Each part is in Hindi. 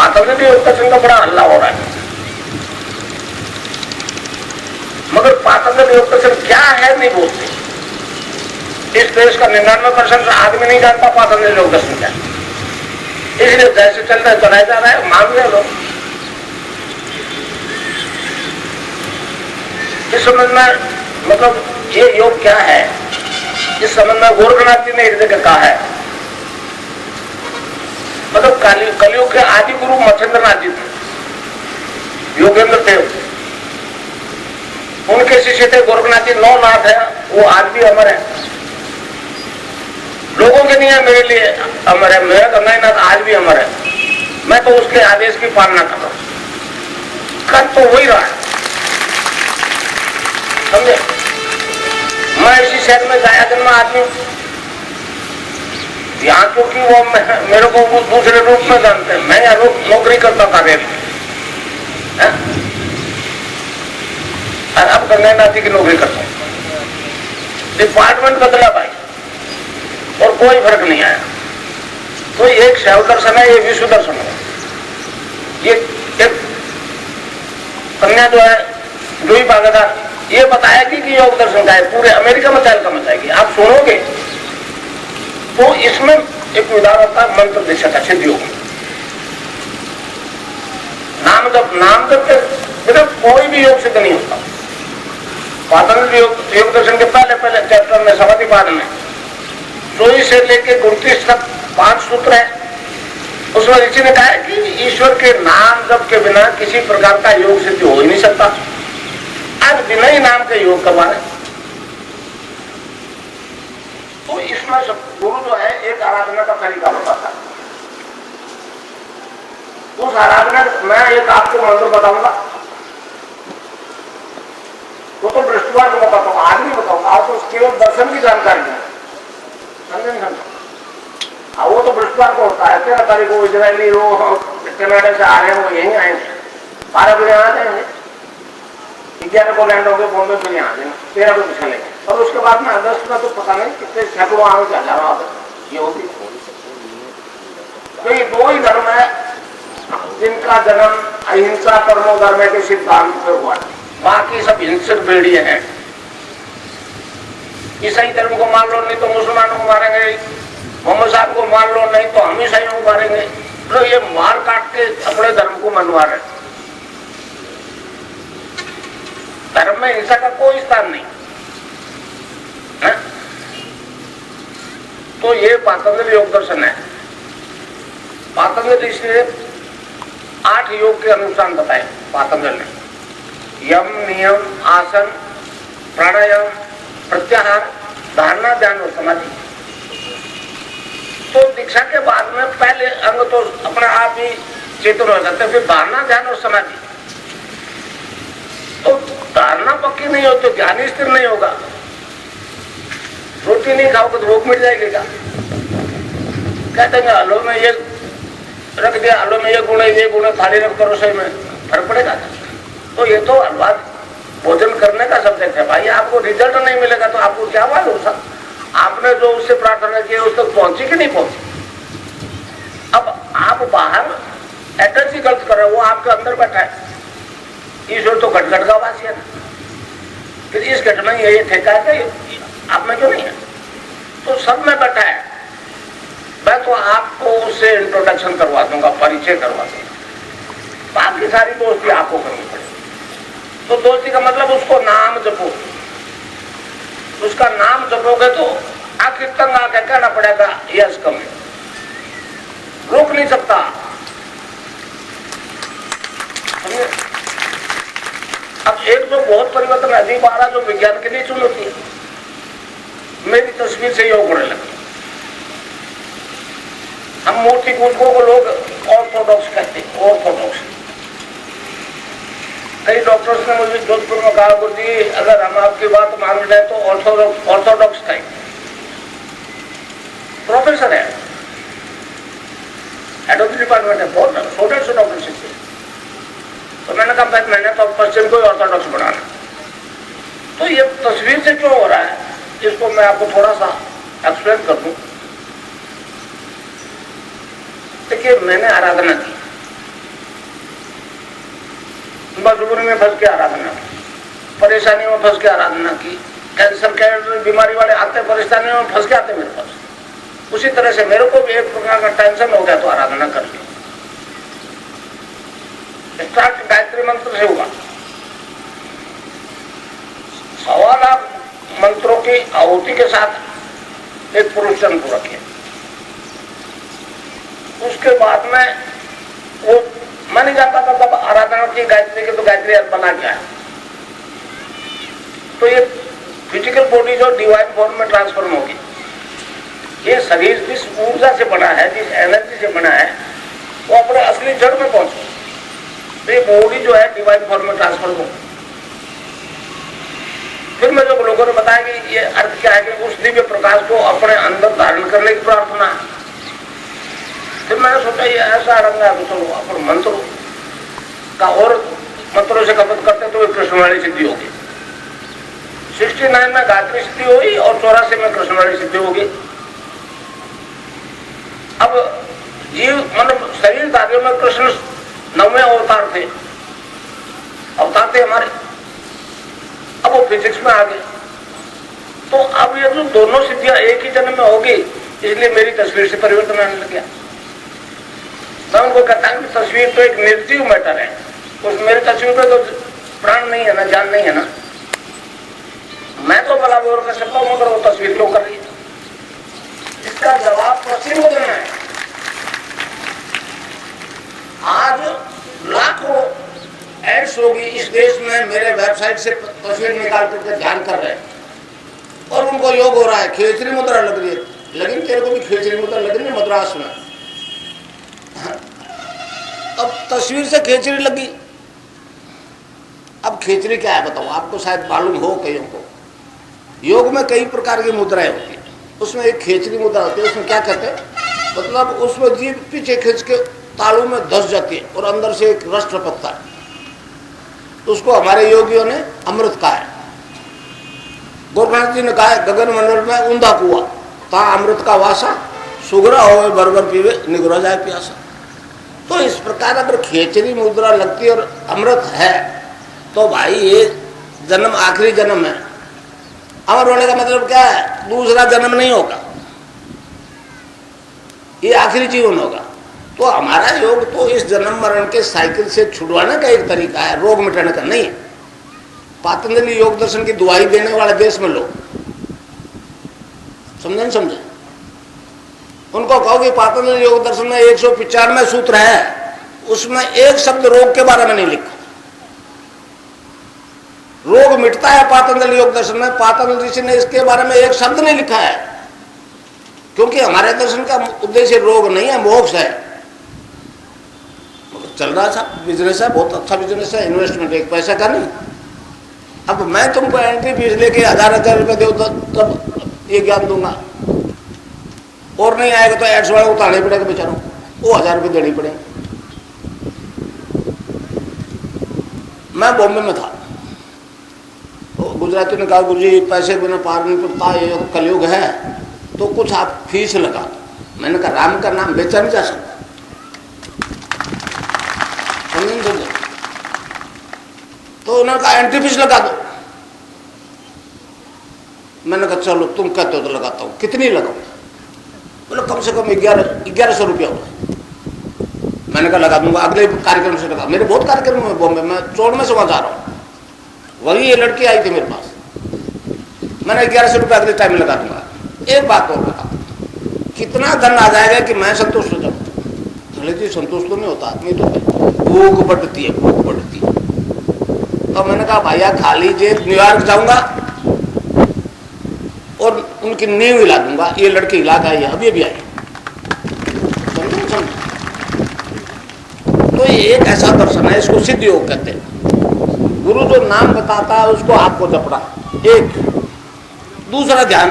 पातंजलि योग दर्शन का बड़ा हल्ला हो रहा है, मगर पातंजलि योग दर्शन क्या है नहीं बोलते। इस देश का 99% आदमी नहीं जानता पातंजलि योग दर्शन क्या, इसलिए जैसे चल रहा है चलाया जा रहा है, मान रहे लोग। इस संबंध में मतलब ये योग क्या है, इस संबंध में गोरखनाथ जी ने एक जगह कहा है, मतलब कलयुग के आदि गुरु मच्छिंद्रनाथ जी थे, योगेंद्र देव, उनके शिष्य थे गोरखनाथ जी। 9 नाथ है, वो आज भी अमर है, लोगों के लिए मेरे लिए अमर है। मेरा गंगानाथ आज भी अमर है, मैं तो उसके आदेश की पालना कर रहा हूं, कर तो हो ही रहा है, समझे। मैं इसी शहर में गाया जन्मा आदमी हूं, यहाँ क्योंकि वो मेरे को वो दूसरे रूप में जानते हैं। मैं यहाँ नौकरी करता था रेल में, और अब गंगानाथ की नौकरी करता हूं। डिपार्टमेंट बदला भाई, और कोई फर्क नहीं आया। तो एक शैव दर्शन है, ये विश्व दर्शन है। ये एक कन्या जो है जूही बागेदार, ये बताया कि योग दर्शन का है, पूरे अमेरिका में तहलका मचाएगी। आप सुनोगे तो इसमें एक विधान होता है मंत्र दीक्षा का, सिद्ध योग। नाम जब के बिना कोई भी योग सिद्ध नहीं होता। पातंजलि योग दर्शन के पहले चैप्टर में समाधि पाद में 24 से लेकर 29 तक 5 सूत्र है। उसमें ऋषि ने कहा है कि ईश्वर के नाम जप के बिना किसी प्रकार का योग सिद्ध हो ही नहीं सकता। आज बिना ही नाम के योग करवा रहे। तो इसमें सब गुरु जो है एक आराधना का तरीका बताता है। उस आराधना मैं एक आपको मंत्र बताऊंगा, तो दृष्टिवाद को बताता हूँ, आज नहीं बताऊंगा। आप तो केवल दर्शन की जानकारी है, समझें। वो तो बृहस्पतिवार को होता है, 13 तारीख को इजरायली वो कनाडा से आ रहे हैं, वो यहीं आएंगे, 12 बजे आ जाएंगे, 11 को लैंड होंगे बॉम्बे, फिर यहाँ आ जाएंगे, 13 को चलेंगे। और उसके बाद में अगस्त में तो पता नहीं कितने सैकड़ों आगे जा रहा होता ये होती। तो ये 2 ही धर्म है जिनका जन्म अहिंसा परमो धर्म के सिद्धांत पे हुआ, बाकी सब हिंसक भेड़िए हैं। ईसाई धर्म को मान लो, नहीं तो मुसलमानों को मारेंगे, मोहम्मद साहब को मान लो, नहीं तो हम ईसाइयों को मारेंगे। तो ये मार काट के अपने धर्म को मनवा रहे। धर्म में हिंसा का कोई स्थान नहीं है? तो ये पातंजलि योग दर्शन है। पातंजलि इसलिए 8 योग के अनुष्ठान बताए पातंजलि ने, यम, नियम, आसन, प्राणायाम, प्रत्याहार, धारणा, ध्यान और समाधि। तो दीक्षा के बाद में पहले अंग तो अपने आप ही चेतन हो जाते, फिर धारणा, ध्यान और समाधि। तो धारणा पक्की नहीं हो तो ध्यान स्थिर नहीं होगा। रोटी नहीं खाओगे तो भूख मिट जाएगी क्या? कहते हैं आलू में ये रख दिया, आलू में ये गुण है, ये गुण है, थाली रख दो रसोई में, फर्क पड़ेगा। तो ये तो हलवा भोजन करने का सब्जेक्ट है भाई। आपको रिजल्ट नहीं मिलेगा तो आपको क्या मालूम सर, आपने जो उससे प्रार्थना की उस तक पहुंची कि नहीं पहुंची। अब आप बाहर एड्रेस ही गलत कर रहे हो, वो आपके अंदर बैठा है। ईश्वर तो घट घट का वासी है ना, फिर इस घट में ये ठेका है आप में क्यों नहीं है? तो सब में बैठा है। मैं तो आपको उससे इंट्रोडक्शन करवा दूंगा, परिचय करवा दूंगा, बाकी सारी दोस्ती आपको करनी पड़ेगी। तो दोस्ती का मतलब उसको नाम जपो, उसका नाम जपोगे तो आखिर तंग आके कहना पड़ेगा यस कम, रोक नहीं सकता। अब एक जो बहुत परिवर्तन अजीब आ रहा जो विज्ञान के लिए चुनौती है, मेरी तस्वीर से योग होने लगा। हम मूर्ति पूजकों को लोग ऑर्थोडॉक्स कहते हैं, ऑर्थोडॉक्स। कई डॉक्टर्स ने मुझे जोधपुर में कहा, गुरु जी अगर हम आपकी बात मान रहे तो ऑर्थोडॉक्स टाइप प्रोफेसर है, हेड ऑफ द डिपार्टमेंट है, बहुत 100 डॉक्टर शिक्षक। तो मैंने कहा भाई मैंने तो पश्चिम को ऑर्थोडॉक्स बनाना। तो ये तस्वीर से क्यों हो रहा है, इसको मैं आपको थोड़ा सा एक्सप्लेन कर दूं। देखिए मैंने आराधना की, मजबूरी में फंस के आराधना की, परेशानी में फंस के आराधना की। कैंसर के बीमारी वाले आते परेशानी में फंस के आते मेरे पास। उसी तरह से मेरे को भी एक प्रकार का टेंशन हो गया तो आराधना कर ली। स्टार्ट गायत्री मंत्र से हुआ। 1.25 लाख मंत्रों की आहुति के साथ एक पुरुष जन्म को रखे। उसके बाद में वो मैं नहीं जानता था तब आराधना की गायत्री की, तो गायत्री बना क्या है। तो ये फिजिकल बॉडी जो डिवाइन फॉर्म में ट्रांसफॉर्म होगी, ये शरीर जिस ऊर्जा से बना है, जिस एनर्जी से बना है, वो अपने असली जड़ में पहुंचे। तो ये बॉडी जो है डिवाइन फॉर्म में ट्रांसफॉर्म होगी। फिर मैं जो लोगों ने बताया कि ये अर्थ क्या है कि उस दिव्य प्रकाश को अपने अंदर धारण करने की प्रार्थना है। फिर मैंने सोचा ये ऐसा रंग है तो अपन मंत्र का और मंत्रों से खपत करते तो कृष्णवाणी सिद्धि होगी। 69 में गायत्री सिद्धि हुई और 84 में कृष्णवाणी सिद्धि होगी। अब जीव मतलब शरीर धारियों में कृष्ण 9वें अवतार थे हमारे। अब वो फिजिक्स में आ गए। तो अब ये जो दोनों सिद्धियां एक ही जन्म में होगी, इसलिए मेरी तस्वीर से परिवर्तन आने लग गया। मैं उनको कहता हूं कि तस्वीर तो एक निर्जीव मैटर है, उस मेरी तस्वीर में तो प्राण नहीं है ना, जान नहीं है ना। मैं तो भला बोर कर सकता हूं, मगर वो तस्वीर क्यों कर रही है? इसका जवाब पश्चिम को देना है। आज लाखों एड्स होगी इस देश में, मेरे वेबसाइट से तस्वीर निकाल करके ध्यान कर रहे हैं और उनको योग हो रहा है। खेचरी मुद्रा लग रही है, लेकिन तेरे को भी खेचरी मुद्रा लग रही है मद्रास में। अब तस्वीर से खेचरी लगी। अब खेचरी क्या है बताओ, आपको शायद मालूम हो कईयों को। योग में कई प्रकार की मुद्राएं होती है, उसमें एक खेचरी मुद्रा होती है। उसमें क्या कहते हैं, मतलब उसमें जीभ पीछे खींच के तालू में धस जाती है और अंदर से एक रस टपकता है। उसको हमारे योगियों ने अमृत कहा है। गोरखनाथ जी ने कहा है, गगन मंडल में ऊंधा कुआ ता अमृत का वासा, सुगरा हो बरबर पीवे निगुरा जाए प्यासा। तो इस प्रकार अगर खेचरी मुद्रा लगती और अमृत है तो भाई ये जन्म आखिरी जन्म है। अमर होने का मतलब क्या है, दूसरा जन्म नहीं होगा, ये आखिरी जीवन होगा। तो हमारा योग तो इस जन्म मरण के साइकिल से छुड़वाने का एक तरीका है, रोग मिटाने का नहीं। पातंजलि योग दर्शन की दुआई देने वाले देश में लोग समझे समझे, उनको कहो कि पातंजलि योग दर्शन में 195 सूत्र है, उसमें एक शब्द रोग के बारे में नहीं लिखा। रोग मिटता है पातंजलि योग दर्शन में, पातंजलि ऋषि ने इसके बारे में एक शब्द नहीं लिखा है, क्योंकि हमारे दर्शन का उद्देश्य रोग नहीं है, मोक्ष है। चल रहा था बिजनेस है, बहुत अच्छा बिजनेस है, इन्वेस्टमेंट एक पैसा का नहीं। अब मैं तुमको एंट्री फीस लेके 1000 रुपये दो तब ये ज्ञान दूंगा, और नहीं आएगा तो एड्स वाले उतारने पड़ेगा बेचारों, वो 1000 रुपये देने पड़ेंगे। मैं बॉम्बे में था तो गुजराती ने कहा, गुरु जी पैसे बिना पार नहीं पड़ता, ये कलयुग है, तो कुछ आप फीस लगा दो। मैंने कहा राम का नाम बेचा नहीं जा सकता, तो उन्होंने कहा एंट्री फीस लगा दो। मैंने कहा चलो तुम कहते हो तो लगाता हूँ, कितनी लगाओ? बोले कम से कम 1100 रुपया होगा। मैंने कहा लगा दूंगा, अगले कार्यक्रम से लगा। मेरे बहुत कार्यक्रम हुए बॉम्बे में, 14 में से वहां जा रहा हूँ, वही ये लड़की आई थी मेरे पास। मैंने 1100 रुपया अगले टाइम लगा दूंगा। एक बात और बता, कितना धन आ जाएगा कि मैं संतुष्ट हो जाऊँ? जी संतुष्ट तो नहीं होता आदमी, तो भूख बढ़ती है, भूख बढ़ती है। तो मैंने कहा भैया खाली जेब न्यूयॉर्क जाऊंगा और उनकी नींव हिला दूंगा। ये लड़की हिला के आई है, अभी आई। समझो। तो ये एक ऐसा दर्शन है, इसको सिद्ध योग कहते हैं। गुरु जो नाम बताता है उसको आपको जपना। एक दूसरा ध्यान,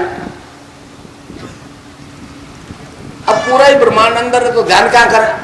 अब पूरा ही ब्रह्मांड अंदर है तो ध्यान क्या करें?